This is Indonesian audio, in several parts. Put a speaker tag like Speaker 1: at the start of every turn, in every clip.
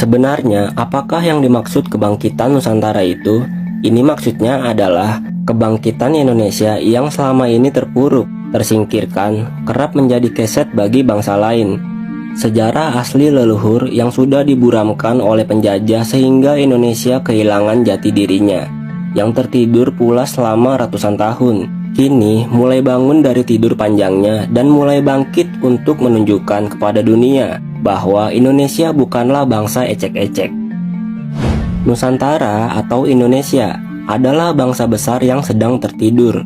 Speaker 1: Sebenarnya, apakah yang dimaksud kebangkitan Nusantara itu? Ini maksudnya adalah kebangkitan Indonesia yang selama ini terpuruk, tersingkirkan, kerap menjadi keset bagi bangsa lain. Sejarah asli leluhur yang sudah diburamkan oleh penjajah sehingga Indonesia kehilangan jati dirinya, yang tertidur pula selama ratusan tahun. Kini mulai bangun dari tidur panjangnya dan mulai bangkit untuk menunjukkan kepada dunia bahwa Indonesia bukanlah bangsa ecek-ecek. Nusantara atau Indonesia adalah bangsa besar yang sedang tertidur.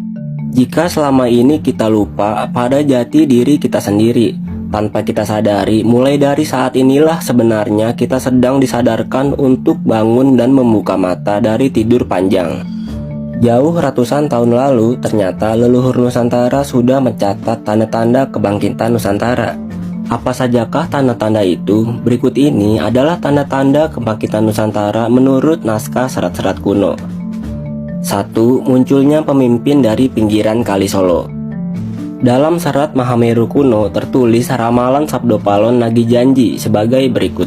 Speaker 1: Jika selama ini kita lupa pada jati diri kita sendiri, tanpa kita sadari, mulai dari saat inilah sebenarnya kita sedang disadarkan untuk bangun dan membuka mata dari tidur panjang. Jauh ratusan tahun lalu, ternyata leluhur Nusantara sudah mencatat tanda-tanda kebangkitan Nusantara. Apa sajakah tanda-tanda itu? Berikut ini adalah tanda-tanda kebangkitan Nusantara menurut naskah serat-serat kuno. 1. Munculnya pemimpin dari pinggiran Kali Solo. Dalam serat Mahameru kuno tertulis ramalan Sabdo Palon Nagi Janji sebagai berikut.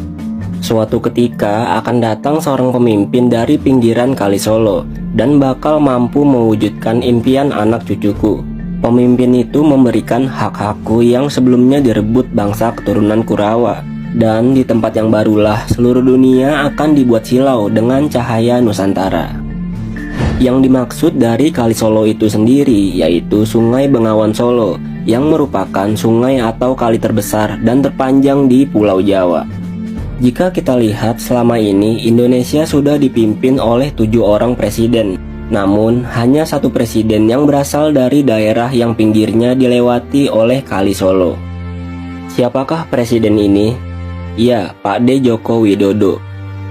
Speaker 1: Suatu ketika akan datang seorang pemimpin dari pinggiran Kali Solo dan bakal mampu mewujudkan impian anak cucuku. Pemimpin itu memberikan hak-hakku yang sebelumnya direbut bangsa keturunan Kurawa. Dan di tempat yang barulah seluruh dunia akan dibuat silau dengan cahaya Nusantara. Yang dimaksud dari Kali Solo itu sendiri yaitu Sungai Bengawan Solo, yang merupakan sungai atau kali terbesar dan terpanjang di Pulau Jawa. Jika kita lihat selama ini Indonesia sudah dipimpin oleh 7 orang presiden, namun hanya satu presiden yang berasal dari daerah yang pinggirnya dilewati oleh Kali Solo. Siapakah presiden ini? Ya, Pak D. Joko Widodo,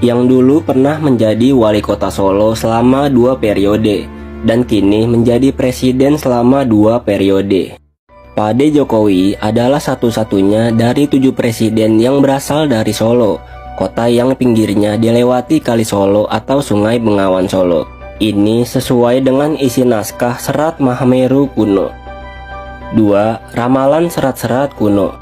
Speaker 1: yang dulu pernah menjadi wali kota Solo selama 2 periode dan kini menjadi presiden selama 2 periode. Pak D. Jokowi adalah satu-satunya dari 7 presiden yang berasal dari Solo, kota yang pinggirnya dilewati Kali Solo atau Sungai Bengawan Solo. Ini sesuai dengan isi naskah serat Mahameru kuno. 2. Ramalan serat-serat kuno.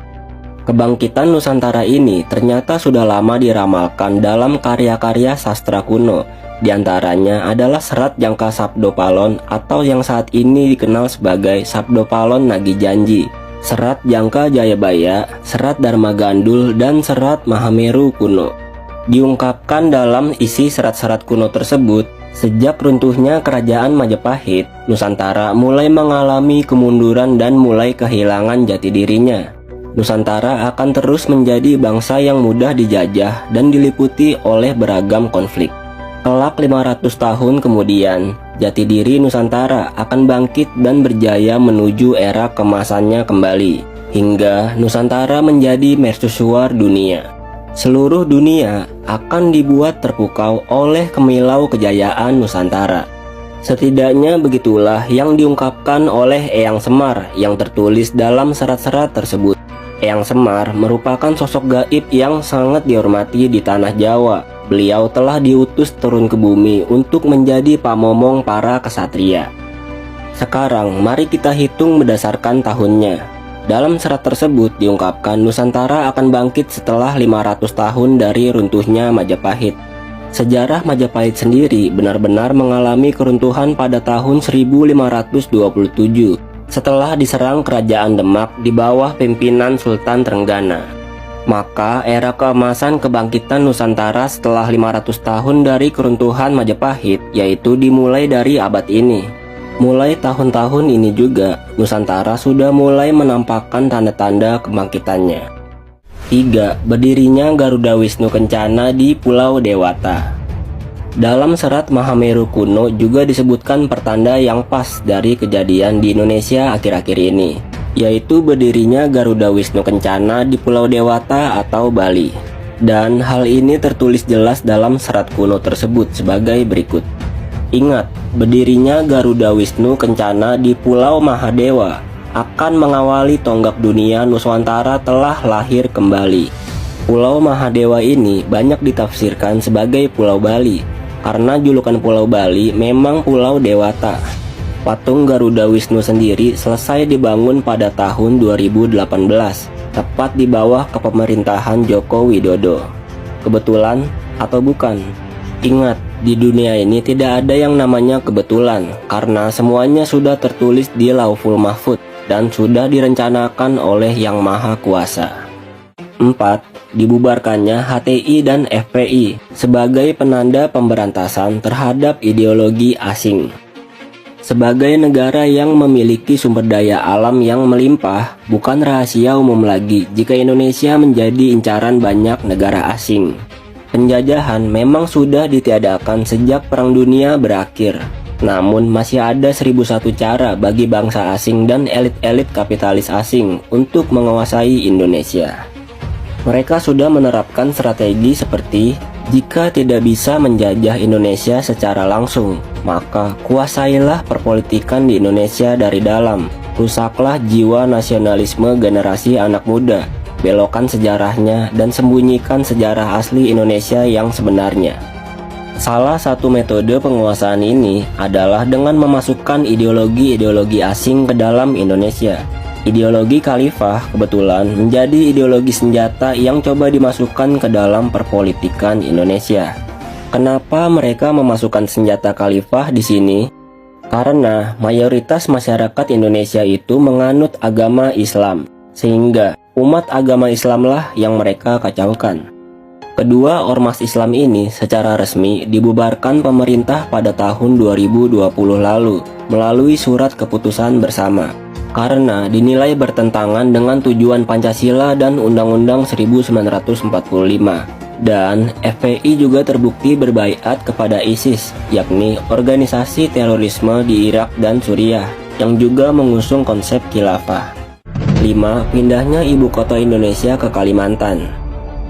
Speaker 1: Kebangkitan Nusantara ini ternyata sudah lama diramalkan dalam karya-karya sastra kuno. Di antaranya adalah serat Jangka Sabdo Palon atau yang saat ini dikenal sebagai Sabdo Palon Nagi Janji, serat Jangka Jayabaya, serat Dharma Gandul, dan serat Mahameru kuno. Diungkapkan dalam isi serat-serat kuno tersebut, sejak runtuhnya kerajaan Majapahit, Nusantara mulai mengalami kemunduran dan mulai kehilangan jati dirinya. Nusantara akan terus menjadi bangsa yang mudah dijajah dan diliputi oleh beragam konflik. Kelak 500 tahun kemudian, jati diri Nusantara akan bangkit dan berjaya menuju era kemasannya kembali, hingga Nusantara menjadi mercusuar dunia. Seluruh dunia akan dibuat terpukau oleh kemilau kejayaan Nusantara. Setidaknya begitulah yang diungkapkan oleh Eyang Semar yang tertulis dalam serat-serat tersebut. Eyang Semar merupakan sosok gaib yang sangat dihormati di tanah Jawa. Beliau telah diutus turun ke bumi untuk menjadi pamomong para kesatria. Sekarang mari kita hitung berdasarkan tahunnya. Dalam serat tersebut diungkapkan Nusantara akan bangkit setelah 500 tahun dari runtuhnya Majapahit. Sejarah Majapahit sendiri benar-benar mengalami keruntuhan pada tahun 1527 setelah diserang kerajaan Demak di bawah pimpinan Sultan Trenggana. Maka era keemasan kebangkitan Nusantara setelah 500 tahun dari keruntuhan Majapahit yaitu dimulai dari abad ini. Mulai tahun-tahun ini juga Nusantara sudah mulai menampakkan tanda-tanda kebangkitannya. 3. Berdirinya Garuda Wisnu Kencana di Pulau Dewata. Dalam serat Mahameru kuno juga disebutkan pertanda yang pas dari kejadian di Indonesia akhir-akhir ini, yaitu berdirinya Garuda Wisnu Kencana di Pulau Dewata atau Bali. Dan hal ini tertulis jelas dalam serat kuno tersebut sebagai berikut. Ingat, berdirinya Garuda Wisnu Kencana di Pulau Mahadewa akan mengawali tonggak dunia Nusantara telah lahir kembali. Pulau Mahadewa ini banyak ditafsirkan sebagai Pulau Bali, karena julukan Pulau Bali memang Pulau Dewata. Patung Garuda Wisnu sendiri selesai dibangun pada tahun 2018, tepat di bawah kepemerintahan Joko Widodo. kebetulan atau bukan? Ingat, di dunia ini tidak ada yang namanya kebetulan, karena semuanya sudah tertulis di Lauhul Mahfuz dan sudah direncanakan oleh Yang Maha Kuasa. 4. Dibubarkannya HTI dan FPI sebagai penanda pemberantasan terhadap ideologi asing. Sebagai negara yang memiliki sumber daya alam yang melimpah, bukan rahasia umum lagi jika Indonesia menjadi incaran banyak negara asing. Penjajahan memang sudah ditiadakan sejak Perang Dunia berakhir. Namun masih ada 1001 cara bagi bangsa asing dan elit-elit kapitalis asing untuk menguasai Indonesia. Mereka sudah menerapkan strategi seperti, jika tidak bisa menjajah Indonesia secara langsung, maka kuasailah perpolitikan di Indonesia dari dalam. Rusaklah jiwa nasionalisme generasi anak muda, belokkan sejarahnya dan sembunyikan sejarah asli Indonesia yang sebenarnya. Salah satu metode penguasaan ini adalah dengan memasukkan ideologi-ideologi asing ke dalam Indonesia. Ideologi khalifah kebetulan menjadi ideologi senjata yang coba dimasukkan ke dalam perpolitikan Indonesia. Kenapa mereka memasukkan senjata khalifah di sini? Karena mayoritas masyarakat Indonesia itu menganut agama Islam, sehingga umat agama Islamlah yang mereka kacaukan. Kedua ormas Islam ini secara resmi dibubarkan pemerintah pada tahun 2020 lalu melalui surat keputusan bersama, karena dinilai bertentangan dengan tujuan Pancasila dan Undang-Undang 1945. Dan FPI juga terbukti berbaiat kepada ISIS, yakni organisasi terorisme di Irak dan Suriah, yang juga mengusung konsep khilafah. 5. Pindahnya ibu kota Indonesia ke Kalimantan.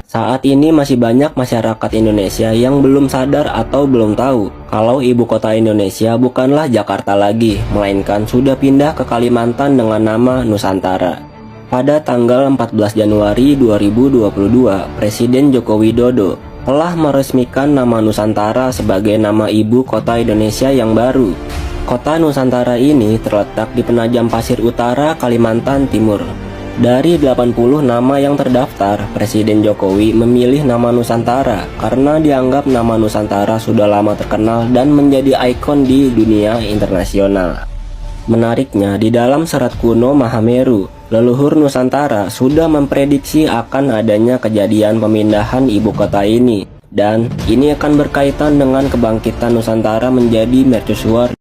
Speaker 1: Saat ini masih banyak masyarakat Indonesia yang belum sadar atau belum tahu kalau ibu kota Indonesia bukanlah Jakarta lagi, melainkan sudah pindah ke Kalimantan dengan nama Nusantara. Pada tanggal 14 Januari 2022, Presiden Joko Widodo telah meresmikan nama Nusantara sebagai nama ibu kota Indonesia yang baru. Kota Nusantara ini terletak di Penajam Pasir Utara, Kalimantan Timur. Dari 80 nama yang terdaftar, Presiden Jokowi memilih nama Nusantara karena dianggap nama Nusantara sudah lama terkenal dan menjadi ikon di dunia internasional. Menariknya, di dalam serat kuno Mahameru, leluhur Nusantara sudah memprediksi akan adanya kejadian pemindahan ibu kota ini, dan ini akan berkaitan dengan kebangkitan Nusantara menjadi mercusuar